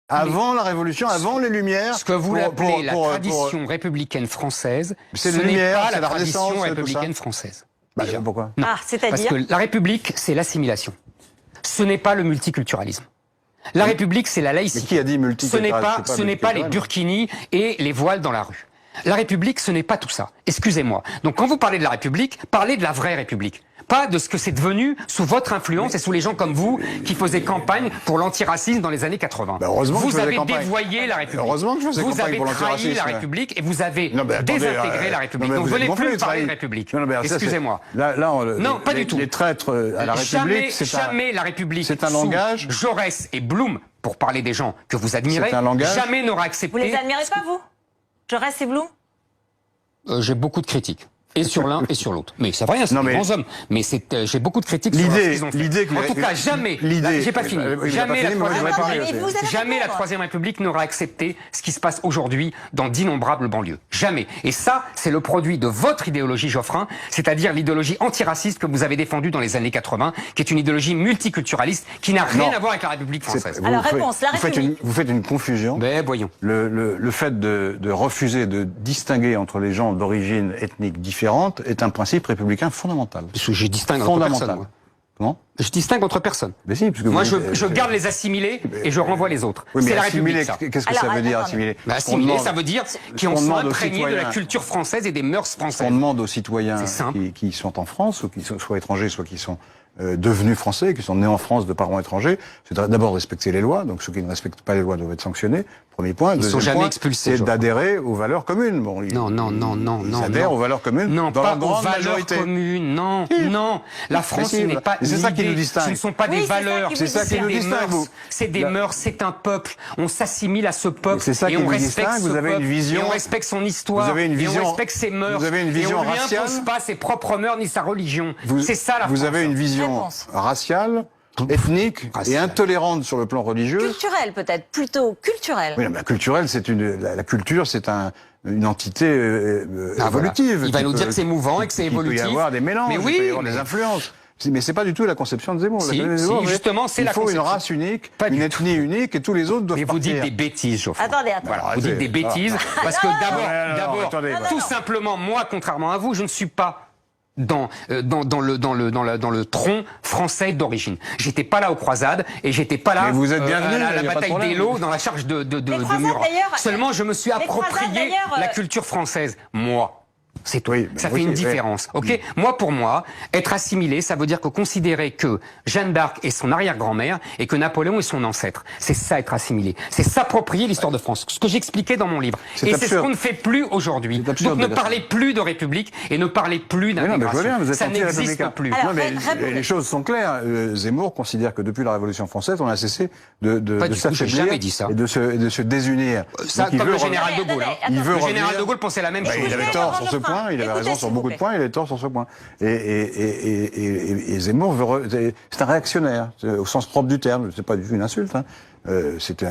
Avant la Révolution, avant les Lumières. Ce que vous l'appelez la tradition républicaine française, ce n'est pas la tradition républicaine française. Pourquoi? Non, parce que la République, c'est l'assimilation. Ce n'est pas le multiculturalisme. La République, c'est la laïcité. Mais qui a dit multiculturalisme? Ce n'est pas les burkinis et les voiles dans la rue. La République, ce n'est pas tout ça. Excusez-moi. Donc quand vous parlez de la République, parlez de la vraie République. Pas de ce que c'est devenu sous votre influence et sous les gens comme vous qui faisaient campagne pour l'antiracisme dans les années 80. Vous avez dévoyé la République. Heureusement que je faisais vous avez campagne pour trahi la République et vous avez désintégré la République. Donc venez plus parler de République. Excusez-moi. Non, pas du tout. Les traîtres à la République, jamais la République. C'est un langage. Jaurès et Blum, pour parler des gens que vous admirez, jamais n'aura accepté. Vous les admirez pas, vous? Jaurès et Blum? J'ai beaucoup de critiques. Et sur l'un et sur l'autre. Mais c'est vrai, c'est des grands hommes. Mais j'ai beaucoup de critiques sur ce qu'ils ont fait. En tout cas, jamais, j'ai pas fini, jamais la Troisième République n'aura accepté ce qui se passe aujourd'hui dans d'innombrables banlieues. Jamais. Et ça, c'est le produit de votre idéologie, Geoffrin, c'est-à-dire l'idéologie antiraciste que vous avez défendue dans les années 80, qui est une idéologie multiculturaliste, qui n'a rien à voir avec la République française. Alors, réponse, la République. Vous faites une confusion. Ben, voyons. Le fait de refuser de distinguer entre les gens d'origine ethnique différente est un principe républicain fondamental. Parce que je distingue entre personnes. Moi. Comment? Je distingue entre personnes. Mais si, parce que moi, je garde les assimilés et je renvoie les autres. Oui, c'est la République, ça. Qu'est-ce que ça veut dire, assimiler? Assimiler, ça veut dire qu'ils sont imprégnés de la culture française et des mœurs françaises. On demande aux citoyens qui sont en France, ou qui sont soit étrangers, soit qui sont devenus français, qui sont nés en France de parents étrangers, c'est d'abord respecter les lois. Donc ceux qui ne respectent pas les lois doivent être sanctionnés. Premier point. Ils sont jamais expulsés. C'est d'adhérer aux valeurs communes. Bon, non. Ils adhèrent aux valeurs communes. Non, dans pas la grande aux valeurs majorité. communes. Non, non. La France n'est pas. C'est ça qui nous distingue. Ce ne sont pas des valeurs. C'est ça qui nous distingue. C'est des mœurs. C'est un peuple. On s'assimile à ce peuple. C'est ça qui nous distingue. Vous avez une vision. Et on respecte son histoire. Vous avez une vision. Et on respecte ses mœurs. Vous avez une vision raciale. Et on lui impose pas ses propres mœurs ni sa religion. C'est ça la France. Vous avez une vision raciale, ethnique et intolérante sur le plan religieux. Culturelle peut-être, plutôt culturelle. Oui, mais culturelle, la culture, c'est une entité évolutive. Voilà. Il va nous dire que c'est mouvant et que c'est évolutif. Il peut y avoir des mélanges, il peut y avoir des influences. Mais c'est pas du tout la conception de Zemmour. Justement, c'est la conception. Il faut une race unique, une ethnie unique, et tous les autres doivent partir. Mais vous dites des bêtises, Geoffroy. Attendez. Voilà, vous dites des bêtises, parce que d'abord, tout simplement, moi, contrairement à vous, je ne suis pas dans le tronc français d'origine. J'étais pas là aux croisades et j'étais pas là à la bataille d'Eylau dans la charge de Murat. Seulement, je me suis approprié la culture française. Moi. C'est tout. Ça fait une différence. Ok. Moi, pour moi, être assimilé, ça veut dire que considérer que Jeanne d'Arc est son arrière-grand-mère et que Napoléon est son ancêtre. C'est ça, être assimilé. C'est s'approprier l'histoire de France. Ce que j'expliquais dans mon livre. Et c'est ce qu'on ne fait plus aujourd'hui. Donc ne parlez plus de République et ne parlez plus d'intégration. Ça n'existe plus. Alors, les choses sont claires. Zemmour considère que depuis la Révolution française, on a cessé de s'affaiblir et de se désunir. Ça, comme le général de Gaulle. Le général de Gaulle pensait la même chose. Il avait tort sur ce point. Il avait raison sur beaucoup de points, il avait tort sur ce point. Et Zemmour c'est un réactionnaire, au sens propre du terme. C'est pas du tout une insulte. C'est